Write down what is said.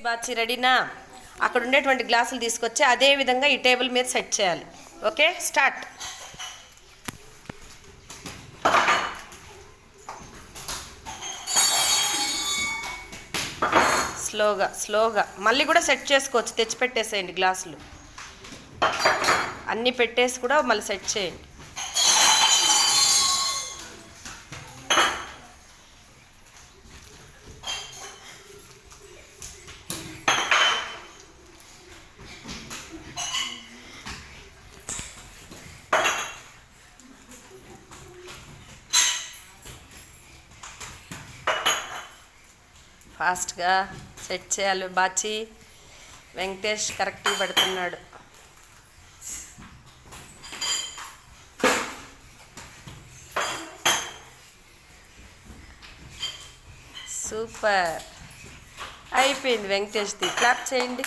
బాచి రెడీనా? అక్కడ ఉండేటువంటి గ్లాసులు తీసుకొచ్చి అదే విధంగా ఈ టేబుల్ మీద సెట్ చేయాలి. Okay, start. స్లోగా స్లోగా మళ్ళీ కూడా సెట్ చేసుకోవచ్చు. తెచ్చిపెట్టేసేయండి గ్లాసులు అన్నీ పెట్టేసి కూడా మళ్ళీ సెట్ చేయండి. ఫాస్ట్గా సెట్ చేయాలి బాచి. వెంకటేష్ కరెక్ట్గా పెడుతున్నాడు. సూపర్ అయిపోయింది వెంకటేష్ది. క్లాప్ చేయండి.